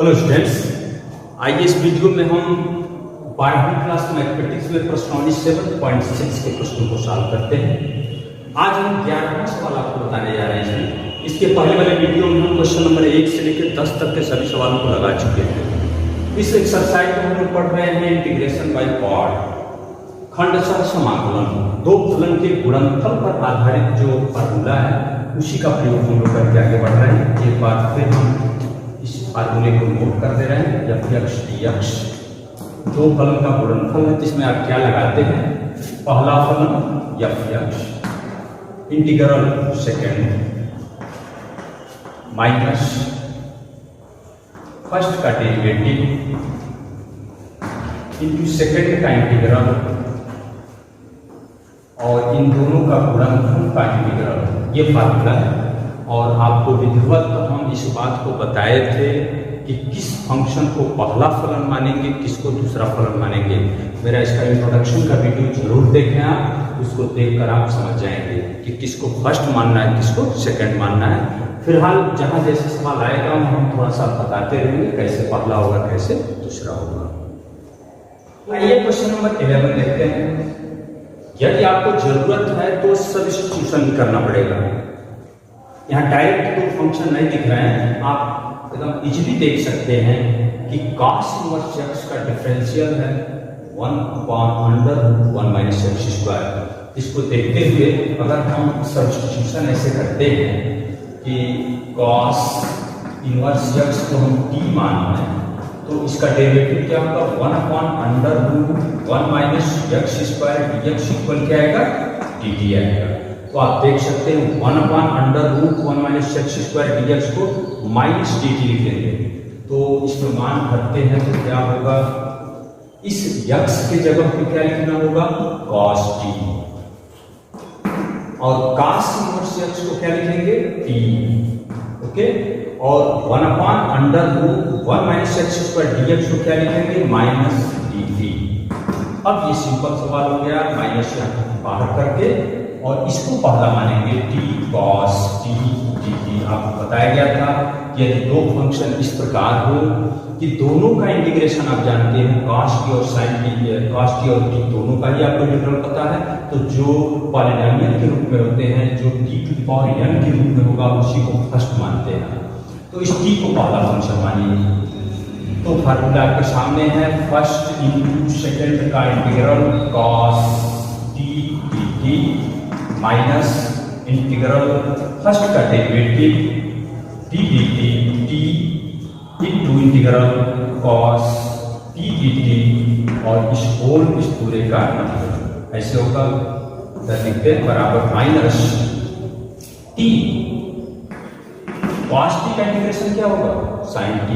Hello students, आइए इस video में हम 12वीं क्लास मैथमेटिक्स में प्रश्नावली 7.6 के प्रश्नों को सॉल्व करते हैं। आज हम 11वां सवाल आपको बताने जा रहे हैं। इसके पहले वाले वीडियो में हम क्वेश्चन नंबर 1 से लेकर 10 तक के सभी सवालों को लगा चुके हैं। इस एक्सरसाइज में हम लोग पढ़ रहे हैं इंटीग्रेशन बाय पार्ट, खंडशः समाकलन। दो फलन के गुणनफल पर आधारित जो फार्मूला है उसी का प्रयोग हम लोग करके आगे बढ़ रहे हैं। एक बार फिर हम इस फार्मूले को नोट कर दे रहे हैं। f x dx दो फलन का गुणनफल है, जिसमें आप क्या लगाते हैं, पहला फलन f x integral second minus first का डेरिवेटिव इंटू सेकेंड का इंटीग्रल और इन दोनों का गुणनफल का इंटीग्रल, ये फार्मूला है। और आपको विधिवत हम इस बात को बताए थे कि किस फंक्शन को पहला फलन मानेंगे, किसको दूसरा फलन मानेंगे। मेरा इसका इंट्रोडक्शन का वीडियो जरूर देखें, आप उसको देखकर आप समझ जाएंगे कि किसको फर्स्ट मानना है, किसको सेकंड मानना है। फिलहाल जहां जैसे सवाल आएगा हम थोड़ा सा बताते रहेंगे, कैसे पहला होगा, कैसे दूसरा होगा। आइए क्वेश्चन नंबर 11 देखते हैं। यदि आपको जरूरत है तो सब्स्टिट्यूशन भी करना पड़ेगा। यहाँ डायरेक्ट कोई फंक्शन नहीं दिख रहे हैं, आप एकदम इजीली देख सकते हैं कि cos इनवर्स x का डिफरेंशियल है 1/√1 माइनस एक्स स्क्वायर। इसको देखते हुए अगर हम सब्स्टिट्यूशन ऐसे करते हैं कि cos इनवर्स x को हम t मान रहे हैं, तो इसका डेरिवेटिव क्या होगा, 1/√1 minus x square dx equal क्या आएगा, dt आएगा। तो आप देख सकते हैं 1/√1 माइनस एक्स स्क्वायर dx को माइनस dt लिखेंगे, तो इसमें मान भरते हैं तो क्या होगा, इस x के जगह पे क्या लिखना होगा, cos t, और cos इनवर्स x को क्या लिखेंगे, t, ओके। और 1/√1 माइनस एक्स स्क्वायर dx को क्या लिखेंगे, माइनस dt। अब ये सिंपल सवाल हो गया, माइनस यहाँ बाहर करके, और इसको पहला मानेंगे t cos t dt। आपको बताया गया था कि यदि दो फंक्शन इस प्रकार हो कि दोनों का इंटीग्रेशन आप जानते हैं, cos t और sin t, cos t और t दोनों का ही आपको इंटीग्रल पता है, तो जो पॉलिनोमियल के रूप में होते हैं, जो t to the power n के रूप में होगा, उसी को फर्स्ट मानते हैं। तो इस t को पहला फंक्शन मानिए। तो फार्मूला आपके सामने है, फर्स्ट इंटू सेकेंड का integral cos t dt minus integral first का derivative d dt t into integral cos t dt और इस होल इस पूरे का ऐसे होगा, लिखते हैं बराबर माइनस t cos t का इंटीग्रेशन क्या होगा, sin t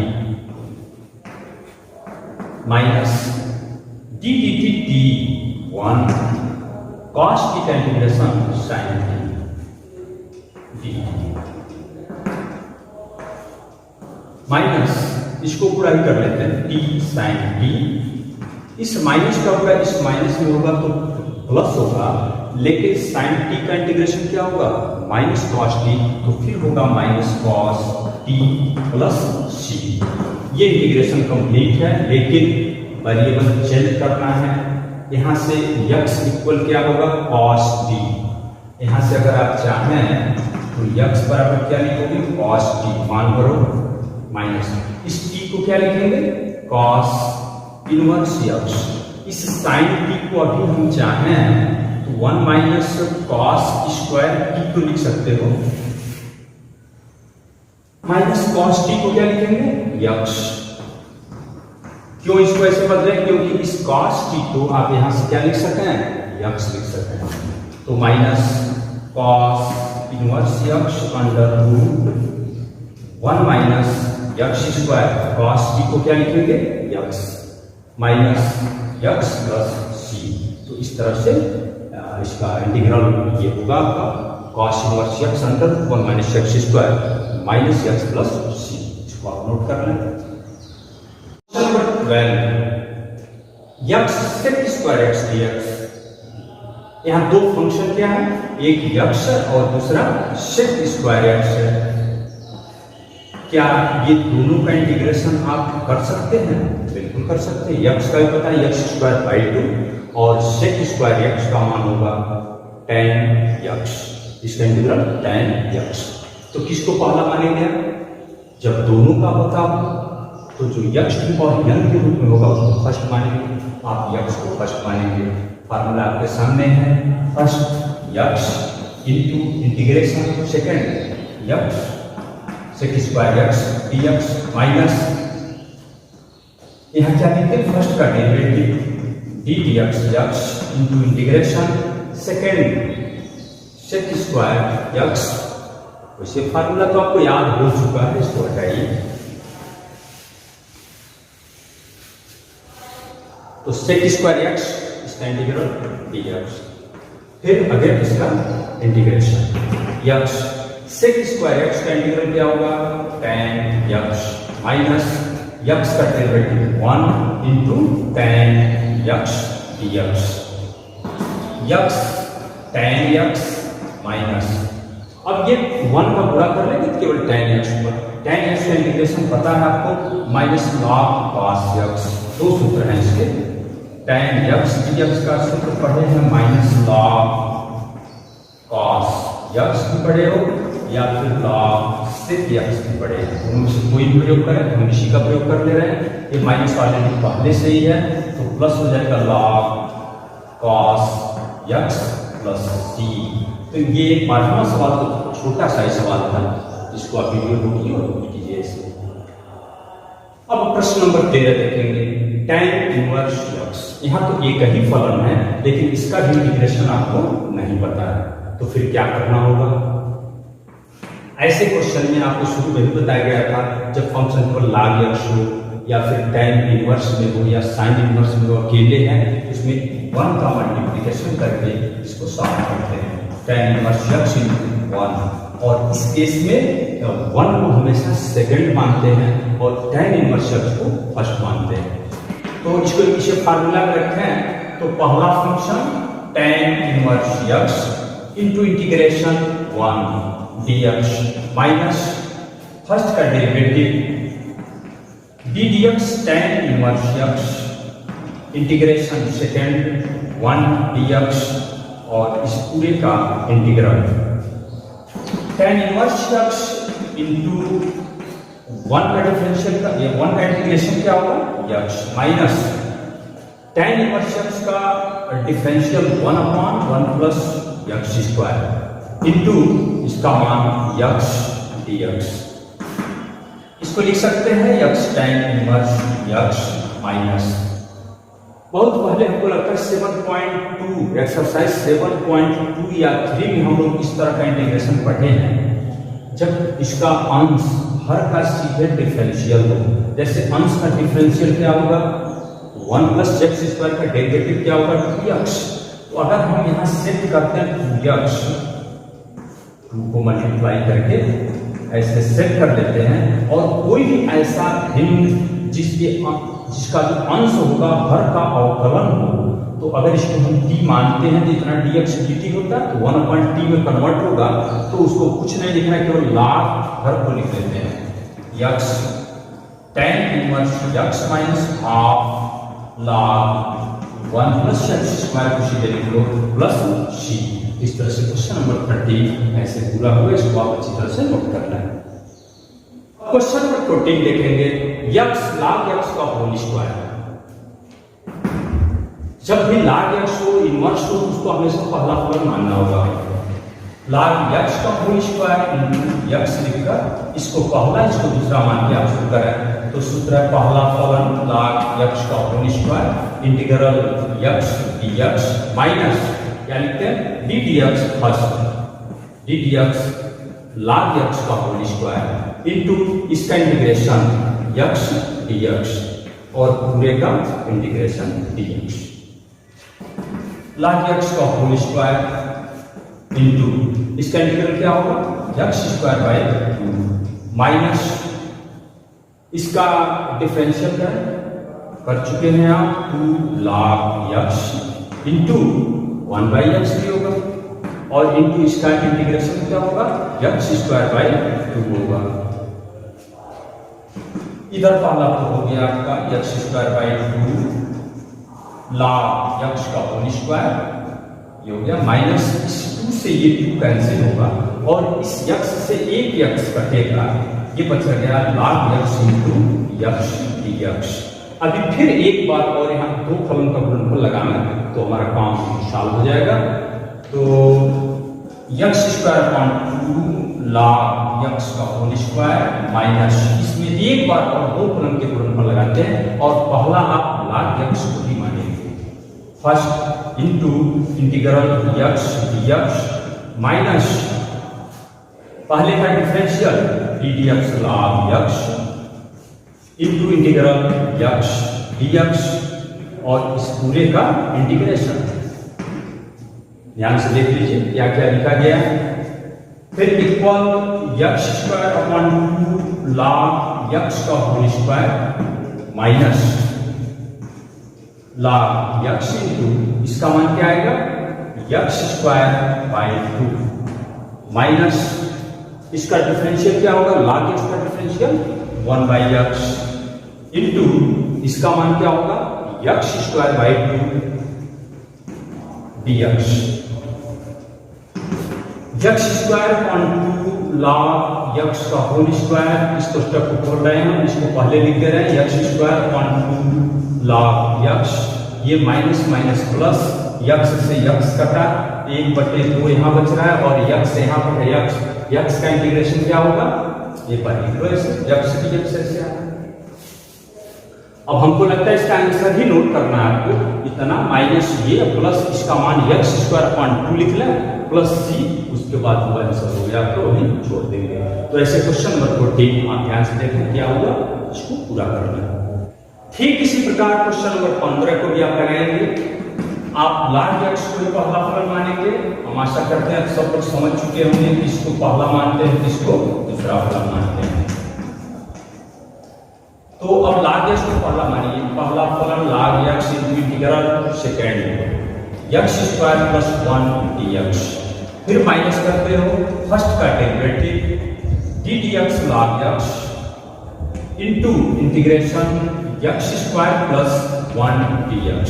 minus d dt t 1 cos t का integration sin t dt minus इसको पूरा ही कर लेते हैं t sin t। इस माइनस का पूरा इस माइनस में होगा तो प्लस होगा, लेकिन sin t का इंटीग्रेशन क्या होगा, माइनस cos t, तो फिर होगा minus cos t plus c। ये इंटीग्रेशन कंप्लीट है, लेकिन वेरिएबल चेंज करना है। यहाँ से x इक्वल क्या होगा, cos t। यहाँ से अगर आप चाहें तो x बराबर क्या लिखोगे, cos t, मान भरो माइनस इस t को क्या लिखेंगे, cos इनवर्स x। इस sin t को अभी हम चाहें तो 1 माइनस cos स्क्वायर t को लिख सकते हो, माइनस cos t को क्या लिखेंगे, x। क्यों इसको ऐसे बदले, क्योंकि इस cos t को आप यहां से क्या लिख सकते हैं, x लिख सकते हैं। तो minus cos inverse x √1 minus x square, cos t को क्या लिखेंगे, x minus x plus c। तो इस तरह से इसका इंटीग्रल ये होगा आपका cos inverse x √1 minus x square minus x plus c। इसको आप नोट कर लें। Number 12 x sec square x dx। यहाँ दो फंक्शन क्या है, एक x और दूसरा sec स्क्वायर x है। क्या ये दोनों का इंटीग्रेशन आप कर सकते हैं? बिल्कुल कर सकते हैं। यक्स का भी पता है, यक्स स्क्वायर बाई 2 और सेक स्क्वायर यक्स का मान होगा tan यक्स, इसका इंटीग्रल tan यक्स। तो किसको पहला मानेंगे? जब दोनों का पता हो तो जो यक्स की पावर n के रूप में होगा उसको फर्स्ट मानेंगे, आप यक्स को फर्स्ट मानेंगे। फार्मूला आपके सामने है, first x into integration second x sec square x d x minus, यहाँ क्या लिखते हैं? फर्स्ट का derivative d d x x into integration second sec square x. वैसे फार्मूला तो आपको याद हो चुका है, इसको हटाइए। तो सेक स्क्वायर यक्स इसका इंटीग्रल डी एक्स, फिर अगेन इसका integration x sec square x का इंटीग्रल क्या होगा? tan यक्स माइनस यक्स का derivative 1 into tan x dx x tan x minus, अब ये 1 का गुणा कर लेंगे तो केवल tan यक्स पर। tan यक्स का इंटीग्रेशन पता है आपको, माइनस log cos यक्स। दो सूत्र हैं इसके, tan यक्स dx का सूत्र पढ़े हैं माइनस log cos यक्स भी पढ़े हो या फिर log sec यक्स भी पढ़े हैं, उनमें से कोई भी प्रयोग करें, हम इसी का प्रयोग कर ले रहे हैं। ये माइनस वाले पहले से ही है तो प्लस हो जाएगा log cos x plus c। तो ये 12वां सवाल तो छोटा सा ही सवाल था, जिसको आप वीडियो रोकिए और नोट कीजिए इसे। अब प्रश्न नंबर 13 देखेंगे, tan इनवर्स यक्स। यहाँ तो एक ही फलन है लेकिन इसका भी इंटीग्रेशन आपको नहीं पता है, तो फिर क्या करना होगा? ऐसे क्वेश्चन में आपको शुरू में ही बताया गया था, जब फंक्शन को log यक्स हो या फिर tan इनवर्स में हो या sin इनवर्स में हो, अकेले हैं, इसमें 1 का मल्टीप्लिकेशन करके इसको सॉल्व करते हैं। tan इनवर्स यक्स इंटू 1, और इस केस में 1 को हमेशा सेकंड मानते हैं और tan इनवर्स यक्स को फर्स्ट मानते हैं। तो इसको पीछे फार्मूला में रखें तो पहला function tan inverse x into integration 1 dx minus first का derivative d dx tan inverse x integration second 1 dx और इस पूरे का integral tan inverse x into 1 का डिफरेंशियल का, ये 1 का इंटीग्रेशन क्या होगा? X minus tan inverse x का differential 1/1 plus x square into इसका मान यक्स dx। इसको लिख सकते हैं x tan inverse x minus, बहुत पहले हमको लगता है 7.2 एक्सरसाइज 7.2 या 3 में हम लोग इस तरह का इंटीग्रेशन पढ़े हैं, जब इसका अंश हर का सीधे डिफरेंशियल हो। जैसे अंश का डिफरेंशियल क्या होगा? 1 प्लस एक्स स्क्वायर का डेरिवेटिव क्या होगा? 2x। तो अगर हम यहाँ सेट करते हैं 2x, 2 को मल्टीप्लाई करके ऐसे सेट कर लेते हैं, और कोई भी ऐसा भिन्न जिसका जो अंश होगा हर का अवकलन हो, तो अगर इसको हम t मानते हैं तो इतना dx dt होता है, तो 1/t में कन्वर्ट होगा, तो उसको कुछ नहीं लिखना है, केवल log हर को लिख लेते हैं x tan inverse x minus half log 1 plus x square को सीधे लिख लो प्लस c। इस तरह से क्वेश्चन नंबर 30 ऐसे पूरा हुआ, इसको आप अच्छी तरह से नोट करना है। क्वेश्चन नंबर 14 देखेंगे, यक्स log यक्स का होल स्क्वायर। जब भी log यक्स हो इनवर्स हो उसको हमेशा पहला फलन मानना होगा। log यक्स का होल स्क्वायर इंटू यक्स लिखकर इसको पहला इसको दूसरा मान के आप शुरू करें, तो सूत्र है पहला फलन log यक्स का whole square integral x dx minus क्या लिखते हैं d dx first d dx log x का होल स्क्वायर इंटू इसका इंटीग्रेशन यक्स dx और पूरे का इंटीग्रेशन dx। log यक्स का होल स्क्वायर इंटू इसका इंटीग्रल क्या होगा? यक्स स्क्वायर बाय 2 माइनस इसका डिफरेंशियल कर चुके हैं आप 2 log x into 1 by x भी होगा, और इंटू इसका इंटीग्रेशन क्या होगा? यक्स स्क्वायर बाय 2 होगा। इधर पहला तो हो गया आपका x square by 2 log x का होल स्क्वायर, ये हो गया माइनस इस 2 से ये 2 कैंसिल होगा और इस x से एक x कटेगा, ये बच गया log x into x dx। अभी फिर एक बार और यहाँ दो फलन का गुणनफल लगाना तो हमारा काम सॉल्व हो जाएगा। तो x square upon 2 log x का होल स्क्वायर माइनस, इसमें एक बार और दो फलन के गुणनफल लगाते हैं और पहला आप log x को ही मानेंगे, first into integral x dx minus पहले का differential ddx log x into integral x dx और इस पूरे का इंटीग्रेशन। ध्यान से देख लीजिए क्या क्या लिखा गया है। फिर equal x square upon 2 log x का whole square minus log x into इसका मान क्या आएगा x स्क्वायर बाई 2 माइनस इसका डिफरेंशियल क्या होगा log x का डिफरेंशियल 1 बाई x इंटू इसका मान क्या होगा x square by 2 dx। x square upon 2 log x का होल स्क्वायर, इस कोष्टक को खोल रहे हैं, इसको पहले लिख दे रहे हैं x square upon 2 log x, ये माइनस माइनस प्लस x से x कटा 1/2 यहाँ बच रहा है और x से यहाँ पर x का इंटीग्रेशन क्या होगा ये पर्टिकुलर x dx से आया। अब हमको लगता है इसका आंसर ही नोट करना है आपको, इतना माइनस ये प्लस इसका मान x स्क्वायर अपॉन 2 लिख लें प्लस c, उसके बाद वो आंसर हो गया तो वहीं छोड़ देंगे। तो ऐसे क्वेश्चन नंबर 14 आप ध्यान से देखें क्या होगा, इसको पूरा करना है। ठीक इसी प्रकार क्वेश्चन नंबर 15 को भी आप लगाएंगे। आप log x को पहला फलन मानेंगे, हम आशा करते हैं सब कुछ समझ चुके होंगे कि इसको पहला मानते हैं किसको दूसरा फलन मानते हैं। तो अब log x को पहला मानिए, पहला फलन log x into integral second x square plus 1 dx, फिर माइनस करते हो फर्स्ट का derivative ddx log x into integration x square plus 1 dx,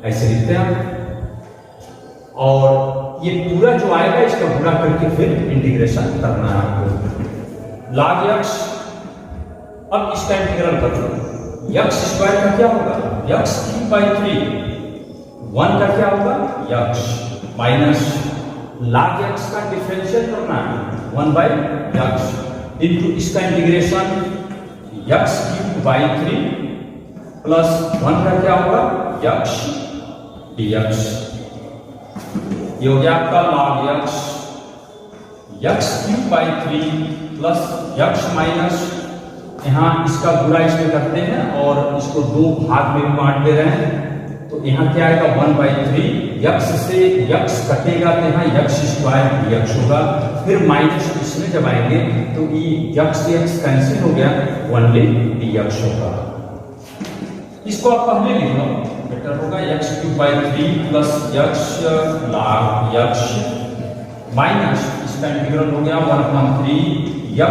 ऐसे लिखते हैं। और ये पूरा जो आएगा इसका पूरा करके फिर इंटीग्रेशन करना है आपको। log x, अब इसका इंटीग्रल कर लो, x स्क्वायर का क्या होगा x क्यूब बाई 3, 1 का क्या होगा x माइनस log x का डिफरेंशियल करना है 1 बाई x इंटू इसका integration x cube by 3 plus 1 का क्या होगा x dx, ये हो गया आपका log x cube by 3 plus x minus, यहाँ इसका गुणा इसमें करते हैं और इसको दो भाग में बांट दे रहे हैं, तो यहाँ क्या आएगा 1/3, x से x कटेगा तो यहाँ x स्क्वायर dx होगा, फिर माइनस इसमें जब आएंगे तो ये x से x कैंसिल हो गया, ओनली dx होगा। इसको आप पहले लिख लो, बेटर होगा x cube by 3 plus x log x minus इसका इंटीग्रल हो गया 1/3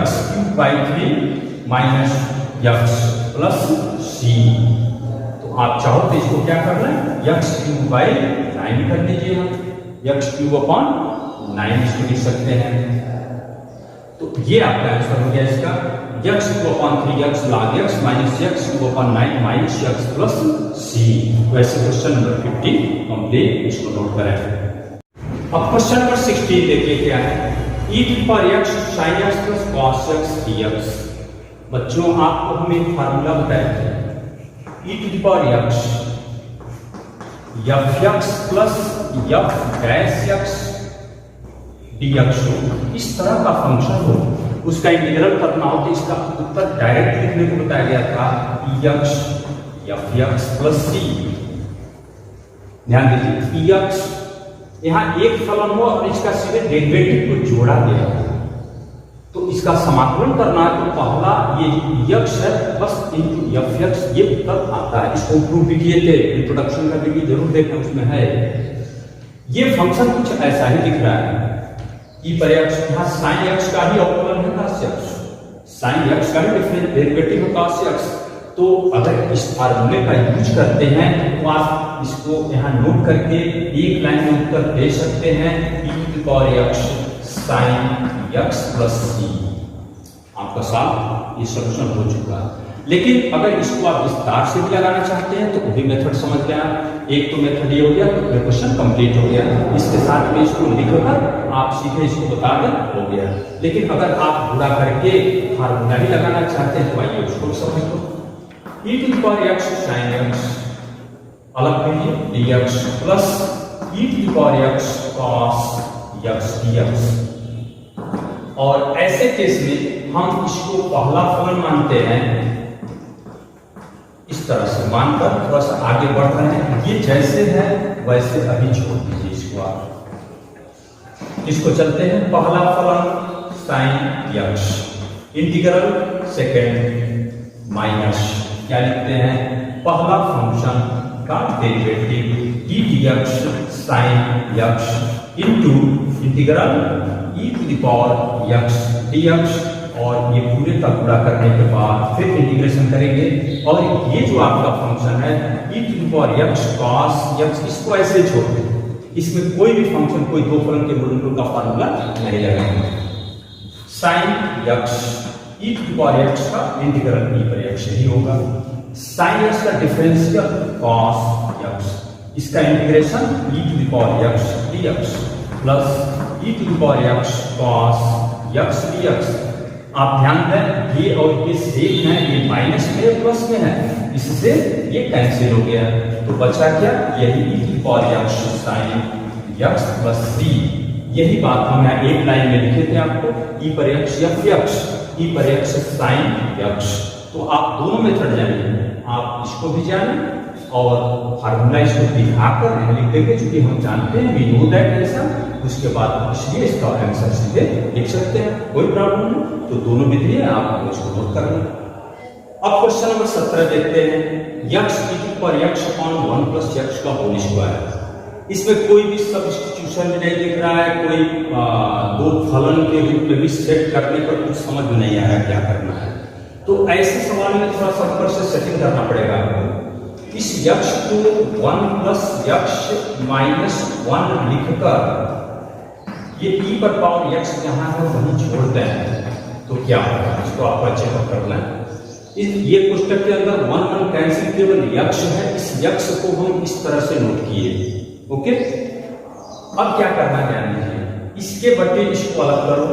x cube by 3 minus x plus c। तो आप चाहो तो इसको क्या कर रहे हैं x क्यूब बाई 9 कर दीजिए, हम x क्यूब अपॉन 9 इसको लिख सकते हैं। तो ये आपका आंसर हो गया इसका x cube upon 3x log x minus x cube upon 9 minus x plus c। तो ऐसे क्वेश्चन नंबर 15 कंप्लीट, इसको नोट करें। अब क्वेश्चन नंबर 16 देखिए क्या है, e to power x sin x plus cos x dx। बच्चों आपको हम एक फार्मूला बताए थे, e to the power x f(x) plus f'(x) dx हो, इस तरह का फंक्शन हो, उसका इंटीग्रल करना हो तो इसका उत्तर डायरेक्ट लिखने को बताया गया था ex f(x) प्लस c। ध्यान दीजिए ex यहाँ एक फलन हो और इसका सीधे डेरिवेटिव को जोड़ा गया हो, तो इसका समाकलन करना है तो पहला ये x है बस इंटू f(x), ये उत्तर आता है। इसको प्रूव भी किए थे, इंट्रोडक्शन का वीडियो जरूर देखना, उसमें है। ये फंक्शन कुछ ऐसा ही दिख रहा है, e पर x, यहाँ sin x का ही अवकलन है ना, साइन एक्स का डेरिवेटिव है कॉस एक्स। तो अगर इस फार्मूले का यूज करते हैं तो आप इसको यहाँ नोट करके एक लाइन में उत्तर दे सकते हैं, e⁻x sin x plus c। आपका साथ ये सॉल्यूशन हो चुका। लेकिन अगर इसको आप विस्तार से भी लगाना चाहते हैं तो वो भी मेथड समझ गया। एक तो मेथड ये हो गया, तो क्वेश्चन कंप्लीट हो गया। इसके साथ में इसको लिखकर आप सीधे इसको बता दें, हो गया। लेकिन अगर आप गुणा करके फार्मूला भी लगाना चाहते हैं तो आइए उसको समझ लो। e⁻x sin x अलग कीजिए dx plus e⁻x cos x dx। और ऐसे केस में हम इसको पहला फलन मानते हैं, इस तरह से मानकर थोड़ा सा आगे बढ़ रहे हैं। ये जैसे है वैसे अभी छोड़ दीजिए इसको। आप इसको चलते हैं, पहला फलन sin x integral second minus क्या लिखते हैं, पहला फंक्शन का derivative dx sin x into integral e⁻x dx। और ये पूरे का पूरा करने के बाद फिर इंटीग्रेशन करेंगे। और ये जो आपका फंक्शन है e⁻x cos x, इसको ऐसे छोड़ दें। इसमें कोई भी फंक्शन, कोई दो फलन के गुणनफल का फार्मूला नहीं लगाएंगे। sin x e⁻x का इंटीग्रल e पर x ही होगा। sin x का डिफरेंशियल cos x, इसका integration e⁻x dx plus e⁻x cos x dx। आप ध्यान दें ये और ये सेम है, ये माइनस में प्लस में है, इससे ये कैंसिल हो गया। तो बचा क्या, यही e⁻x sin x plus c। यही बात हम यहाँ एक लाइन में लिखे थे आपको, e पर x या x, e पर x sin x। तो आप दोनों मेथड जानिए, आप इसको भी जानें और फार्मूला इसको दिखाकर यहाँ लिख देंगे, क्योंकि हम जानते हैं वी नो दैट ऐसा। उसके बाद इसलिए इसका आंसर सीधे लिख सकते हैं, कोई प्रॉब्लम नहीं। तो दोनों विधि आप इसको नोट कर लें। अब क्वेश्चन नंबर 17 देखते हैं, x e⁻x upon 1 plus x का होल स्क्वायर। इसमें कोई भी सब्स्टिट्यूशन नहीं दिख रहा है, कोई दो फलन के रूप में भी सेट करने पर कुछ समझ में नहीं आ रहा है क्या करना है। तो ऐसे सवाल में थोड़ा सा ऊपर से सेटिंग करना पड़ेगा आपको। इस x को 1 प्लस x माइनस 1 लिखकर ये e पर पावर x जहां है वहीं छोड़ते हैं तो क्या होगा, इसको आप अच्छे से कर लें। ये पुस्तक के अंदर 1 कैंसिल केवल x है, इस x को हम इस तरह से नोट किए। ओके, अब क्या करना है, इसके बटे इसको अलग करो।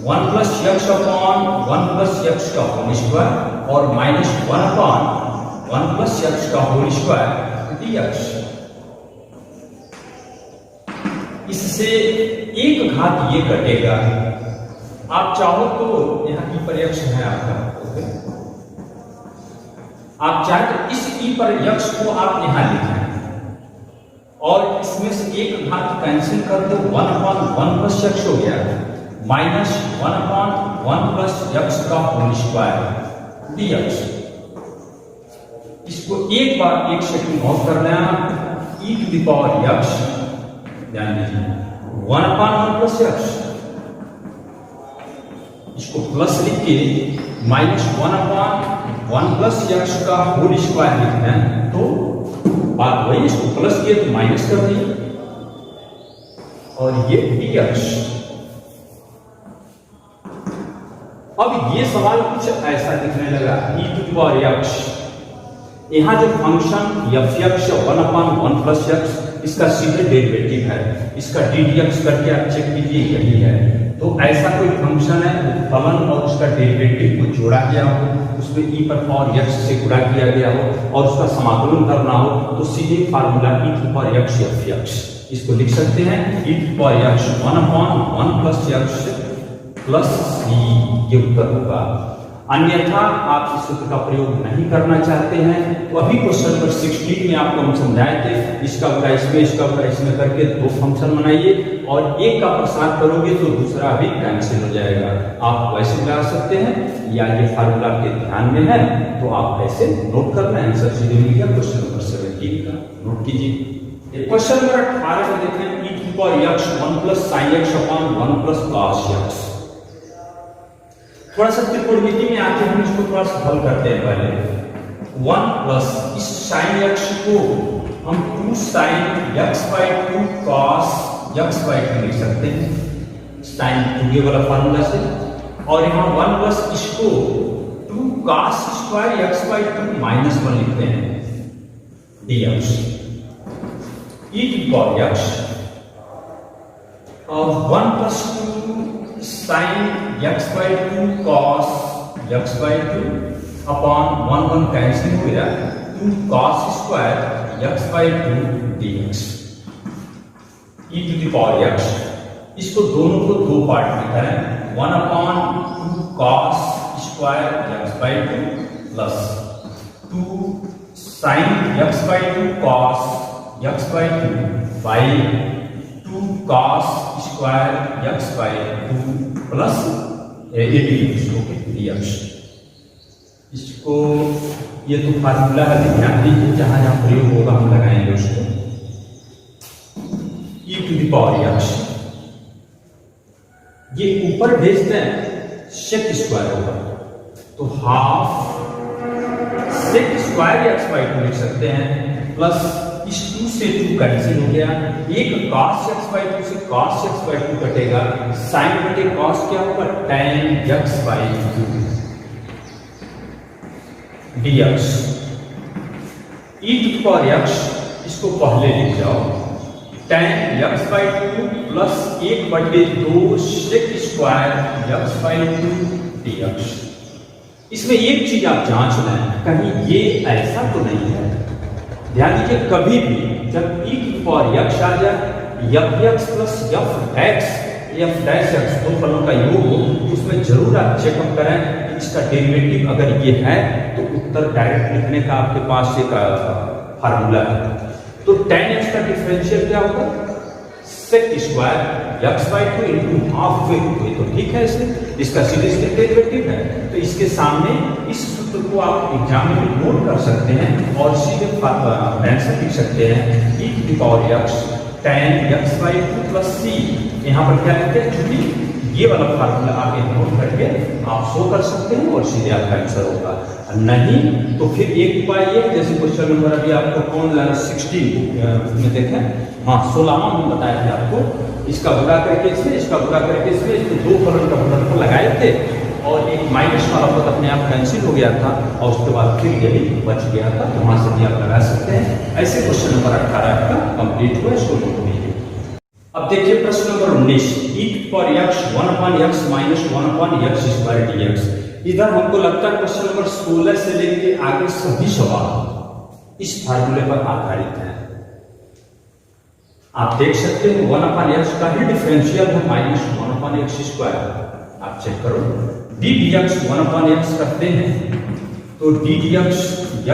1 plus x upon 1 plus x का होल स्क्वायर और माइनस 1 अपॉन 1 प्लस x का होल स्क्वायर dx। इससे एक घात ये कटेगा। आप चाहो तो यहाँ e पर x है आपका, आप चाहे तो इस e पर x को आप यहाँ लिखें और इसमें से एक घात कैंसिल कर दो, 1 अपॉन 1 प्लस x हो गया माइनस 1 अपॉन 1 प्लस x का होल स्क्वायर dx। इसको एक बार एक सेकंड ऑफ कर लेना, e⁻x ध्यान दीजिए 1 अपॉन 1 प्लस x, इसको प्लस लिख के माइनस 1 अपॉन 1 प्लस x का होल स्क्वायर लिखना है। तो बात वही, इसको प्लस किए तो माइनस कर दिए और ये dx। अब ये सवाल कुछ ऐसा दिखने लगा, e⁻x, यहां जो function f(x) 1 upon 1 plus x, इसका सीधे डेरिवेटिव है, इसका ddx करके आप चेक कीजिए, यही है। तो ऐसा कोई फंक्शन है, फलन और उसका डेरिवेटिव को जोड़ा गया हो, उसमें e पर पावर x से गुणा किया गया हो और उसका समाकलन करना हो, तो सीधे फार्मूला e⁻x f(x), इसको लिख सकते हैं e⁻x 1 upon 1 plus x plus c, ये उत्तर होगा। अन्यथा आप इस सूत्र का प्रयोग नहीं करना चाहते हैं तो अभी क्वेश्चन नंबर 16 में आपको हम समझाए थे, इसका बटा इसमें, इसका बटा इसमें करके दो फंक्शन बनाइए और एक का प्रसार करोगे तो दूसरा भी कैंसिल हो जाएगा। आप वैसे लगा सकते हैं या ये फार्मूला आपके ध्यान में है तो आप ऐसे नोट कर लें। आंसर सीधे मिल गया क्वेश्चन नंबर 17 का, नोट कीजिए। क्वेश्चन नंबर 18 में देखें, e⁻x 1 plus sin x upon 1 plus cos x। थोड़ा सा त्रिकोणमिति में आके हम इसको थोड़ा सा हल करते हैं। पहले 1 प्लस इस साइन x को हम 2 साइन x/2 cos x/2 लिख सकते हैं साइन 2 वाला फार्मूला से, और यहाँ 1 प्लस इसको 2 cos स्क्वायर x/2 -1 लिखते हैं dx e to the power x of 1 plus 2 sin x/2 cos x/2 upon 1 cancel हो गया 2 cos square x/2 dx e to the power x। इसको दोनों को दो पार्ट में करें 1 upon 2 cos square x/2 plus 2 sin x/2 cos x/2 by 2 cos square x/2 plus dx। इसको ये तो फार्मूला है, ध्यान दीजिए जहां जहां प्रयोग होगा हम लगाएंगे उसको। e to the power x ये ऊपर भेज दें सेक स्क्वायर होगा तो हाफ सेक स्क्वायर x/2 लिख सकते हैं, प्लस इस 2 से 2 कैंसिल हो गया, एक cos x/2 से cos x/2 कटेगा, sin बटे cos क्या होगा tan x/2 dx e to the power x। इसको पहले लिख जाओ tan x/2 plus 1/2 sec square x/2 dx। इसमें एक चीज आप जांच लें, कहीं ये ऐसा तो नहीं है, ध्यान दीजिए कभी भी जब e की पावर x आ जाए f(x) प्लस f'(x) दो फलों का योग हो उसमें जरूर आप चेकअप करें इसका डेरिवेटिव अगर ये है तो उत्तर डायरेक्ट लिखने का आपके पास एक फार्मूला है। तो tan x का डिफरेंशियल क्या होगा sec square x/2 into half way, तो ठीक है इसका सीरीज डेरिवेटिव है, तो इसके सामने इस सूत्र को आप एग्जाम में नोट कर सकते हैं और सीधे आंसर लिख सकते हैं e to the power x tan x/2 plus c। यहाँ पर क्या लिखते हैं, चूंकि ये वाला फार्मूला आप नोट करके आप शो कर सकते हैं और सीधे आपका आंसर होगा। नहीं तो फिर एक उपाय ये, जैसे क्वेश्चन नंबर अभी आपको कौन 16 में देखें, हाँ 16वां में बताया था आपको, इसका गुणा करके इसमें इसका गुणा करके इसमें इसको दो फलन का गुणनफल लगाए थे और एक माइनस वाला पद अपने आप कैंसिल हो गया था और उसके बाद फिर यही बच गया था, तो वहां से भी आप लगा सकते हैं। ऐसे क्वेश्चन नंबर 18 आपका कंप्लीट हुआ, इसको नोट कीजिए। अब देखिए प्रश्न नंबर 19 e पर x 1/x minus 1/x square dx। इधर हमको लगता है क्वेश्चन नंबर 16 से लेके आगे सभी सवाल इस फार्मूले पर आधारित हैं। आप देख सकते हैं 1/x का ही डिफरेंशियल है माइनस 1/x स्क्वायर, आप चेक करो d dx 1/x करते हैं तो d dx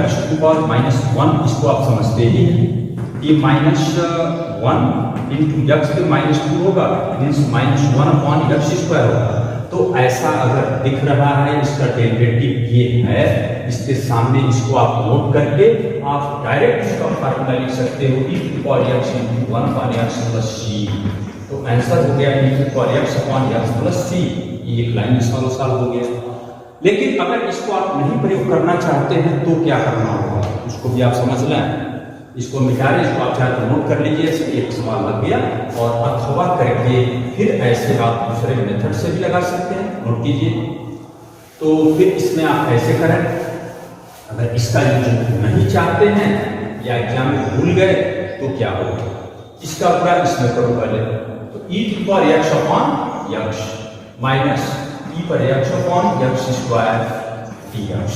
x to the power -1, इसको आप समझते ही हैं, ये -1 इंटू x के -2 होगा मीन्स -1/x स्क्वायर होगा। तो ऐसा अगर दिख रहा है इसका डेरिवेटिव ये है, इसके सामने इसको आप नोट करके आप डायरेक्ट इसका फार्मूला लिख सकते हो e to the power x into 1/x plus c। तो आंसर हो गया e to the power x upon x plus c, ये एक लाइन इसका अनुसार हो गया। लेकिन अगर इसको आप नहीं प्रयोग करना चाहते हैं तो क्या करना होगा, उसको भी आप समझ लें। इसको मिटा रहे, इसको आप चाहे तो नोट कर लीजिए, एक सवाल लग गया, और अथवा करके फिर ऐसे आप दूसरे मेथड से भी लगा सकते हैं, नोट कीजिए। तो फिर इसमें आप ऐसे करें, अगर इसका यूज नहीं चाहते हैं या एग्जाम में भूल गए तो क्या होगा, इसका पूरा इसमें करो पहले, तो e to the power x upon x minus e पर x upon x square dx।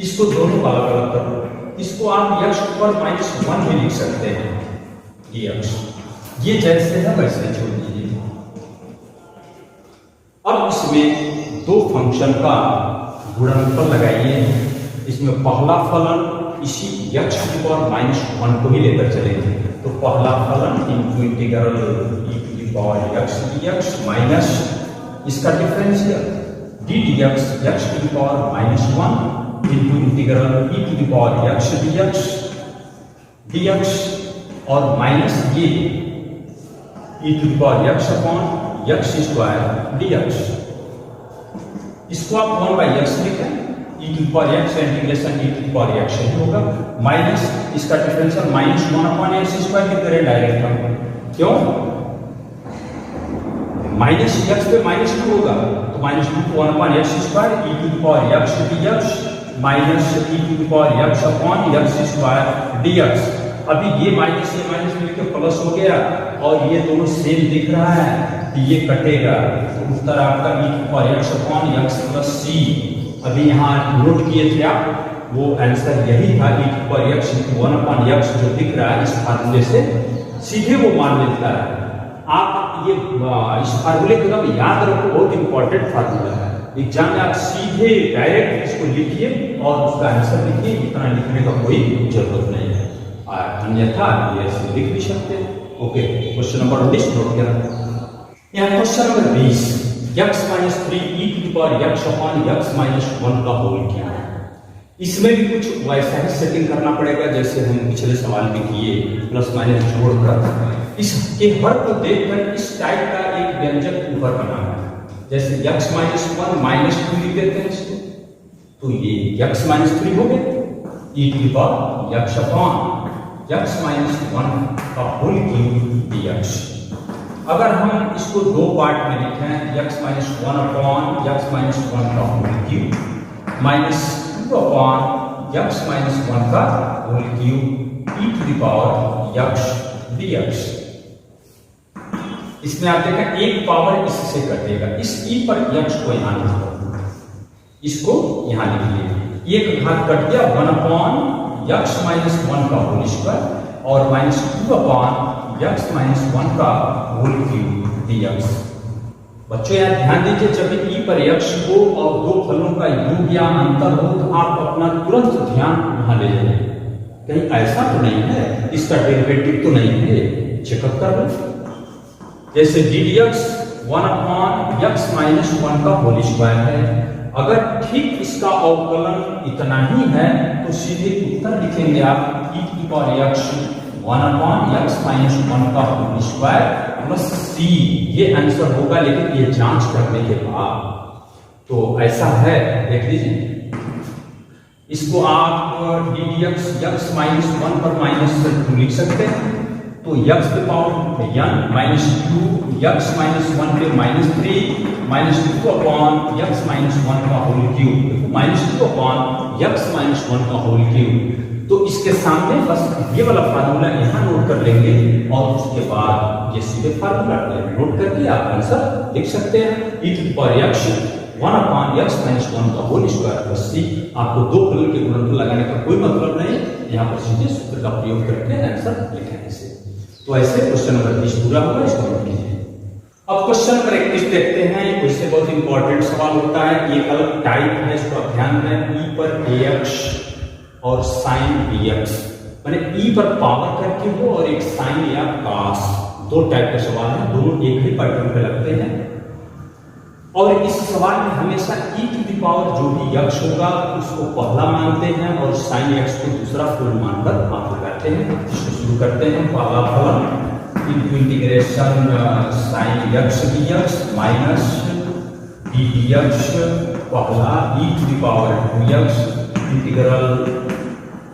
इसको दोनों अलग अलग करो, इसको आप x पर -1 भी लिख सकते हैं dx, ये जैसे है वैसे छोड़ दीजिए। अब इसमें दो फंक्शन का गुणनफल लगाइए, इसमें पहला फलन इसी x की पावर -1 को ही लेकर चलेंगे, तो पहला फलन into integral e to the power x dx minus इसका differential d dx x to the power -1 into integral e to the power x dx और माइनस ये e to the power x upon x square dx। इसको आप 1/x लिखें, e to power x integration e to power x ही होगा, minus इसका differential -1/x² लिख दे direct हम। क्यों? माइनस x पे -2 होगा तो -2 को 1/x² e to power x dx minus e to power x/x² dx। अभी ये माइनस मिलकर प्लस हो गया और ये दोनों सेम दिख रहा है, ये कटेगा तो उत्तर आपका e to power x/x plus c। अभी यहाँ नोट किए थे आप, वो आंसर यही था, e to power x into 1/x जो दिख रहा है इस फार्मूले से सीधे वो मान मिलता है। आप ये इस फार्मूले को एकदम याद रखो, बहुत इंपॉर्टेंट फार्मूला है। एग्जाम में आप सीधे डायरेक्ट इसको लिखिए और उसका आंसर लिखिए, इतना लिखने का कोई जरूरत नहीं है, अन्यथा ये ऐसे लिख भी सकते हैं। ओके, क्वेश्चन नंबर 19 नोट करें। यहाँ question number 20, x - 3 e to power x/(x-1) का होल क्या है। इसमें भी कुछ वैसा ही सेटिंग करना पड़ेगा जैसे हम पिछले सवाल में किए, प्लस माइनस जोड़कर। इसके हर को देखकर इस टाइप का एक व्यंजक ऊपर बनाना है, जैसे x - 1 -2 लिख देते हैं इसको, तो ये x - 3 हो गया e टू पावर x/(x-1) का होल क्यूब dx। अगर हम इसको दो पार्ट में लिखें, x - 1/(x-1) का होल क्यूब माइनस 2/(x-1) का whole cube e to the power x dx। इसमें आप देखें एक पावर इससे कटेगा, इस e पर x को यहां लिख दो, इसको यहां लिख लीजिए, एक घात कट गया 1/(x-1) का होल स्क्वायर और -2/(x-1) का होल क्यूब dx। बच्चों यार ध्यान दीजिए, जब e पर x हो और दो फलों का योग या अंतर हो तो आप अपना तुरंत ध्यान वहां ले जाइए, कहीं ऐसा तो नहीं है इसका डेरिवेटिव तो नहीं है, चेकअप कर लो। जैसे ddx 1/(x-1) का होल स्क्वायर है, अगर ठीक इसका अवकलन इतना ही है तो सीधे उत्तर लिखेंगे आप e to power x 1/(x-1) का होल स्क्वायर प्लस c, ये आंसर होगा, लेकिन ये जांच करने के बाद। तो ऐसा है, देख लीजिए, इसको आप ddx x -1 पर -2 लिख सकते हैं, तो x के पावर n -2 x -1 पे -3 -2/(x-1) का होल क्यूब -2/(x-1) का होल क्यूब। तो इसके सामने बस ये वाला फार्मूला यहाँ नोट कर लेंगे और उसके बाद ये सीधे फार्मूला नोट करके आप आंसर लिख सकते हैं e to the power x 1/(x-1) का होल स्क्वायर प्लस c। आपको दो फलन के गुणनफल लगाने का कोई मतलब नहीं, यहाँ पर सीधे सूत्र का प्रयोग करके आंसर लिखने से। तो ऐसे क्वेश्चन नंबर 20 पूरा होगा, इसको नोट कीजिए। अब क्वेश्चन नंबर 21 देखते हैं। इससे बहुत इंपॉर्टेंट सवाल होता है, ये अलग टाइप है, इसको आप ध्यान दें। e पर ax और sin bx, माने e पर पावर करके हो और एक sin या cos, दो टाइप के सवाल हैं, दोनों एक ही पैटर्न पे लगते हैं। और इस सवाल में हमेशा e टू द पावर जो भी x होगा उसको पहला मानते हैं और sin x को दूसरा फुल मानकर आप लगाते हैं। इसको शुरू करते हैं, पहला फलन integration sin x dx minus d dx पहला e to the power 2x integral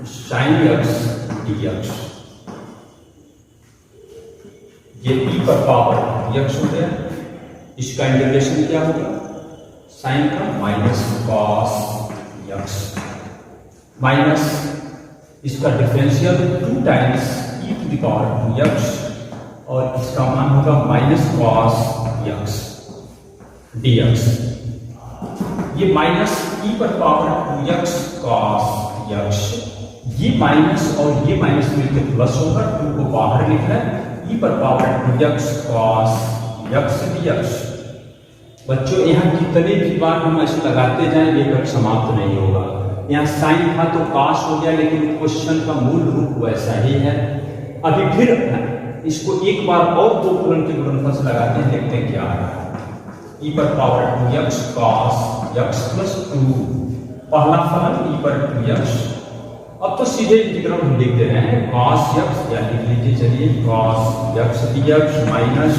sin x dx। ये e पर पावर x हो गया, इसका इंटीग्रेशन क्या होगा, साइन का माइनस cos x माइनस इसका differential 2 times e to the power 2x और इसका मान होगा माइनस cos x dx। ये माइनस e पर पावर 2x cos x, ये माइनस और ये माइनस मिलकर प्लस होगा, 2 को बाहर लिखना है, e पर power 2x cos x dx। बच्चों यहाँ कितने भी बार हम ऐसे लगाते जाएं ये कभी समाप्त नहीं होगा। यहाँ साइन था तो cos हो गया, लेकिन क्वेश्चन का मूल रूप वैसा ही है। अभी फिर इसको एक बार और दो फलन के गुणनफल से लगाते हैं, देखते हैं क्या है। e पर power 2x cos x plus 2, पहला फलन e पर 2x। अब तो सीधे इंटीग्रल हम लिख दे रहे हैं cos x, या लिख लीजिए चलिए cos x dx minus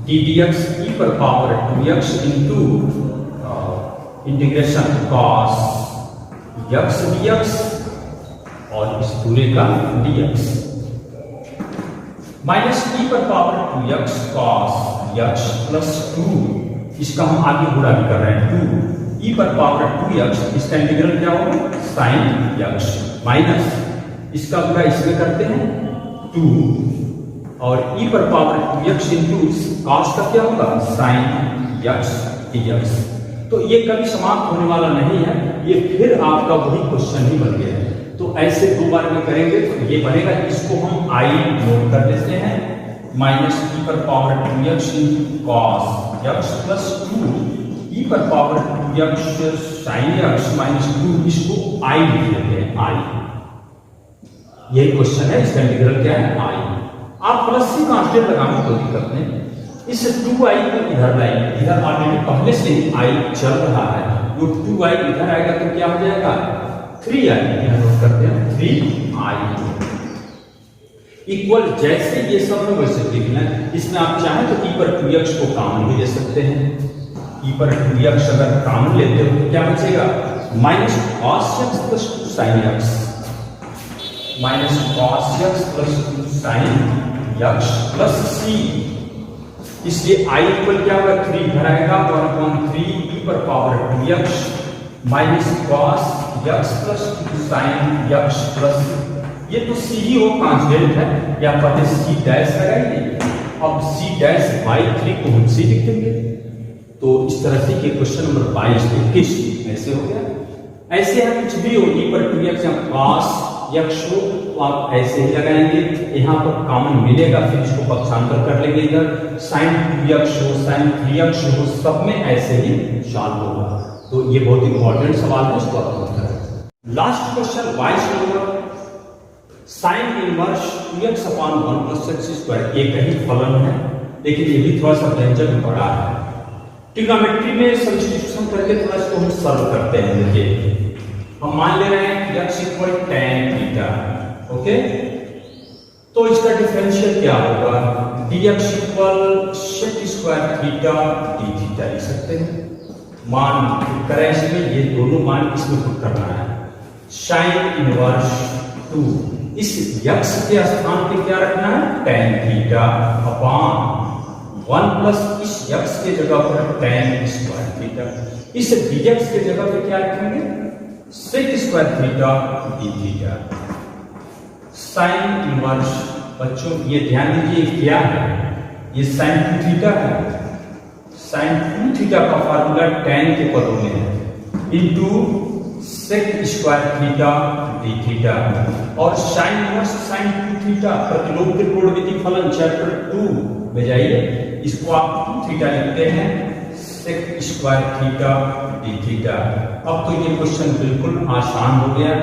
d d x e पर power 2x into integration cos x d x और इस पूरे का dx माइनस टी पर power 2x cos x plus 2, इसका हम आगे गुणा भी कर रहे हैं 2 ई पर पावर 2x, इसका इंटीग्रल क्या होगा साइन यक्स माइनस इसका गुणा इसमें करते हैं 2 और e पर पावर 2x इंटू कॉस का क्या होगा साइन यक्स dx। तो ये कभी समाप्त होने वाला नहीं है, ये फिर आपका वही क्वेश्चन ही बन गया है। तो ऐसे दो बार में करेंगे तो ये बनेगा, इसको हम i नोट कर लेते हैं माइनस e पर power 2x into cos x plus 2 e पर power 2x sign x minus 2, इसको i लिख लेते हैं i। यही क्वेश्चन है, इसका इंटीग्रल क्या है i। आप प्लस सी कांस्टेंट लगाने कोई दिक्कत नहीं, इस 2i को इधर लाइए, इधर ऑलरेडी पहले से ही i चल रहा है, वो 2i इधर आएगा तो क्या हो जाएगा 3i, यहां नोट करते हैं 3i इक्वल, जैसे ये सब है वैसे लिखना है। इसमें आप चाहें तो e पर 2x को कॉमन भी ले सकते हैं, e पर 2x अगर कॉमन लेते हो तो क्या बचेगा minus cos x plus 2 sin x, minus cos x plus 2 sin x plus c, इसलिए i इक्वल क्या होगा 3 इधर आएगा 1/3 e पर power 2x minus cos x plus 2 sin x plus, ये तो c ही वो कांस्टेंट है, या पहले c डैश लगाएंगे, अब c डैश बाई 3 को हम c लिख देंगे। तो इस तरह से ये क्वेश्चन नंबर 22-21 ऐसे हो गया। ऐसे है कुछ भी हो e पर 2x या cos x हो तो आप ऐसे ही लगाएंगे, यहाँ पर कॉमन मिलेगा, फिर इसको पक्षांतर कर लेंगे, इधर sin 2x हो sin 3x हो, सब में ऐसे ही सॉल्व होगा। तो ये बहुत इंपॉर्टेंट सवाल है, इसको आप नोट करें। Last question 22 number, sine inverse 2x upon 1 plus x square, एक ही फलन है लेकिन ये भी थोड़ा सा व्यंजक बड़ा है। ट्रिग्नोमेट्री में सब्स्टिट्यूशन करके थोड़ा इसको हम सॉल्व करते हैं। देखिए हम मान ले रहे हैं x equal tan theta, okay, तो इसका डिफरेंशियल क्या होगा dx equal sec square theta d theta लिख सकते हैं। मान पुट करें इसमें, ये दोनों मान इसमें पुट करना है, साइन इनवर्स 2 इस x के स्थान पे क्या रखना है tan थीटा अपॉन 1 प्लस इस x के जगह पर tan स्क्वायर थीटा, इस dx के जगह पे क्या रखेंगे sec square theta d theta. Sine inverse बच्चों ये ध्यान दीजिए क्या है, ये साइन 2 थीटा है, साइन 2 थीटा का फार्मूला tan के पदों में है into sec square theta d theta, और साइन इनवर्स साइन 2 थीटा प्रतिलोम त्रिकोणमिति फलन चैप्टर 2 में जाइए, इसको आप 2 थीटा लिखते हैं sec square theta d theta. अब तो ये क्वेश्चन बिल्कुल आसान हो गया,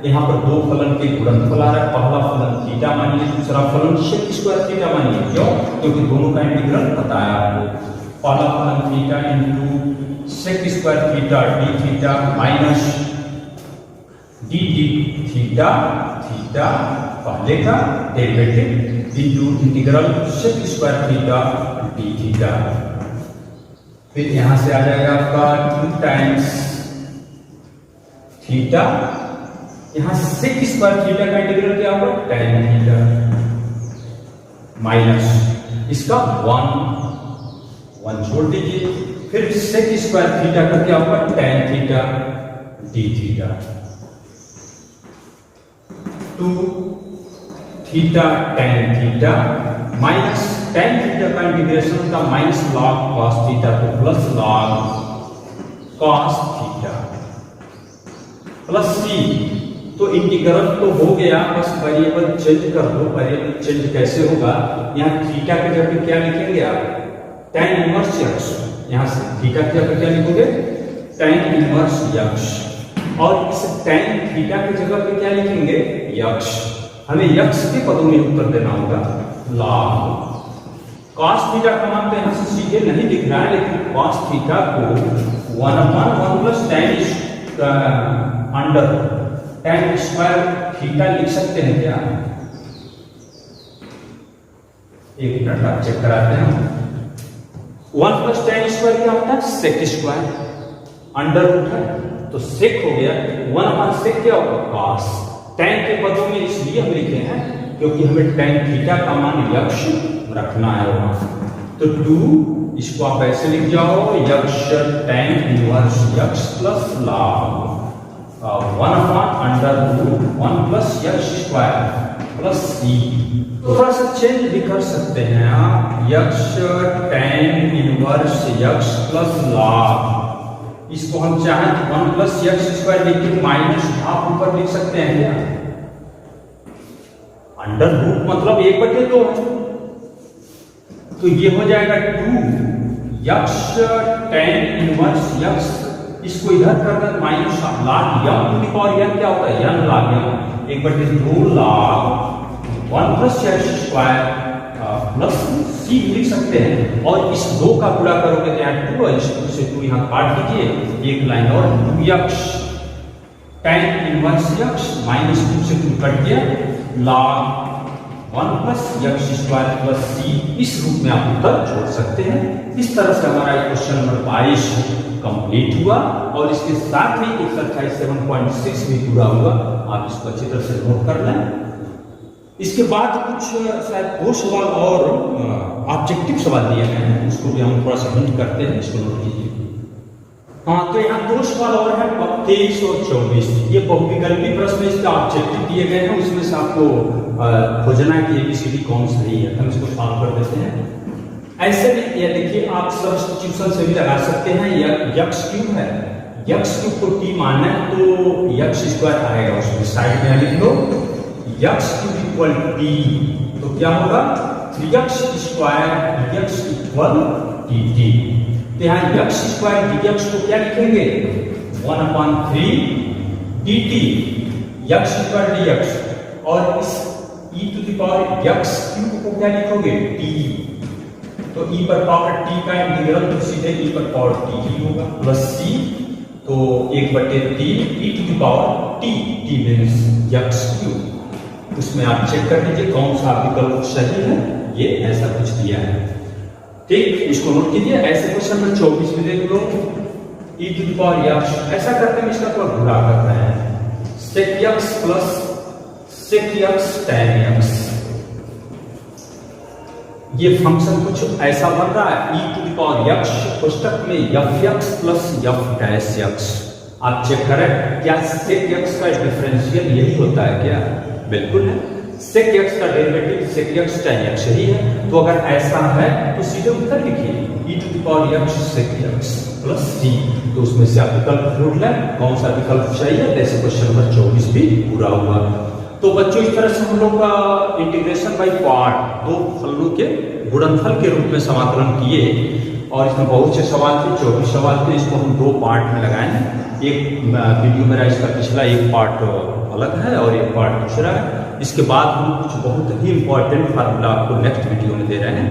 यहाँ पर दो फलन के गुणनफल आ रहा है, पहला फलन थीटा मानिए, दूसरा फलन sec स्क्वायर थीटा मानिए, क्यों क्योंकि दोनों का इंटीग्रल पता है आपको, पहला फलन theta into sec square theta d theta minus d theta theta पहले का derivative into integral sec square theta d theta, फिर यहां से आ जाएगा आपका 2 टाइम्स थीटा, यहां sec स्क्वायर थीटा का इंटीग्रल क्या होगा tan थीटा माइनस इसका 1 छोड़ दीजिए, फिर sec स्क्वायर थीटा का क्या होगा tan theta d theta 2 theta tan theta minus tan theta का इंटीग्रेशन का माइनस log cos थीटा तो plus log cos theta plus c, तो इंटीग्रल तो हो गया, बस वेरिएबल चेंज कर दो। वेरिएबल चेंज कैसे होगा, यहाँ थीटा के जगह क्या लिखेंगे आप tan इनवर्स x, यहाँ से थीटा के जगह क्या लिखोगे tan इनवर्स x, और इस tan थीटा की जगह पे क्या लिखेंगे x, हमें x के पदों में उत्तर देना होगा log cos थीटा का मान तो यहाँ से सीधे नहीं दिख रहा है, लेकिन cos थीटा को 1/1 प्लस tan स्क्वायर थीटा लिख सकते हैं क्या, एक मिनट आप चेक कराते हैं। 1 प्लस टेन स्क्वायर क्या होता है? सेक स्क्वायर, अंडर रूट है तो सेक हो गया, 1 अपॉन सेक क्या होगा? कॉस। टेन के पदों में इसलिए हम लिखे हैं क्योंकि हमें टेन थीटा का मान यक्ष रखना है वहां। तो 2 इसको आप ऐसे लिख जाओ, x tan inverse x plus log 1 upon under root 1 plus x square plus c. थोड़ा सा चेंज भी कर सकते हैं आप, x tan inverse x plus log, इसको हम चाहें तो 1 प्लस यक्ष स्क्वायर लिख के माइनस हाफ ऊपर लिख सकते हैं क्या? अंडर रूट मतलब 1/2 है, तो ये हो जाएगा 2 यक्ष टेन इनवर्स यक्ष, इसको इधर कर दें minus log m to the power n क्या होता है? n log m 1/2 log 1 plus x square plus सी लिख सकते हैं। और इस 2 का गुणा करोगे तो यहाँ 2 और इस 2 से 2 यहाँ काट दीजिए, एक लाइन और 2 यक्ष टेन इनवर्स यक्ष माइनस 2 से 2 कट गया, log 1 plus x square plus सी, इस रूप में आप उत्तर जोड़ सकते हैं। इस तरह से हमारा क्वेश्चन नंबर 22 कंप्लीट हुआ और इसके साथ ही एक्सरसाइज 7.6 भी पूरा हुआ। आप इसको अच्छी तरह से नोट कर लें। इसके बाद कुछ शायद दो सवाल और ऑब्जेक्टिव सवाल दिए गए हैं, उसको भी हम थोड़ा सा हिंट करते हैं, इसको नोट कीजिए। हाँ, तो यहाँ 2 सवाल और हैं 23 और 24, ये बहुविकल्पी प्रश्न इसका ऑब्जेक्टिव दिए गए हैं, उसमें से आपको खोजना की ABCD कौन सही है, हम इसको सॉल्व कर देते हैं। ऐसे भी ये देखिए, आप सब्स्टिट्यूशन से भी लगा सकते हैं, यक्स क्यूब है, यक्स क्यूब को टी माने तो यक्स स्क्वायर आएगा, उसमें साइड में लिख लो यक्स क्यूब इक्वल टी, तो क्या होगा 3x square dx equal dt। तो यहाँ यक्स स्क्वायर dx को क्या लिखेंगे? 1/3 dt यक्स स्क्वायर dx, और इस e to the power x cube को क्या लिखोगे? t, तो e पर पावर t का इंटीग्रल तो सीधे e पर पावर t ही होगा प्लस c, तो 1/3 e to the power t, t means x cube. उसमें आप चेक कर लीजिए कौन सा विकल्प सही है, ये ऐसा कुछ दिया है, ठीक, इसको नोट कीजिए। ऐसे क्वेश्चन नंबर 24 में देख लो, e to the power x, ऐसा करते हैं इसका थोड़ा गुणा करते हैं, sec x plus sec x tan x, ये फंक्शन कुछ ऐसा बन रहा है, e to the power x कोष्टक में f x plus f dash x. आप चेक करें क्या सेक यक्स का डिफरेंशियल यही होता है क्या? बिल्कुल है, सेक यक्स का derivative sec x tan x ही है, तो अगर ऐसा है तो सीधे उत्तर लिखिए e to the power x sec x plus c, तो उसमें से आप विकल्प ढूंढ लें कौन सा विकल्प सही है। जैसे क्वेश्चन नंबर 24 भी पूरा हुआ। तो बच्चों, इस तरह से हम लोग का इंटीग्रेशन बाय पार्ट 2 फलों के गुणनफल के रूप में समाकलन किए, और इसमें बहुत से सवाल थे, 24 सवाल थे, इसको हम 2 पार्ट में लगाए हैं। एक वीडियो मेरा इसका पिछला एक पार्ट अलग है और एक पार्ट दूसरा है। इसके बाद हम कुछ बहुत ही इंपॉर्टेंट फार्मूला आपको नेक्स्ट वीडियो में दे रहे हैं।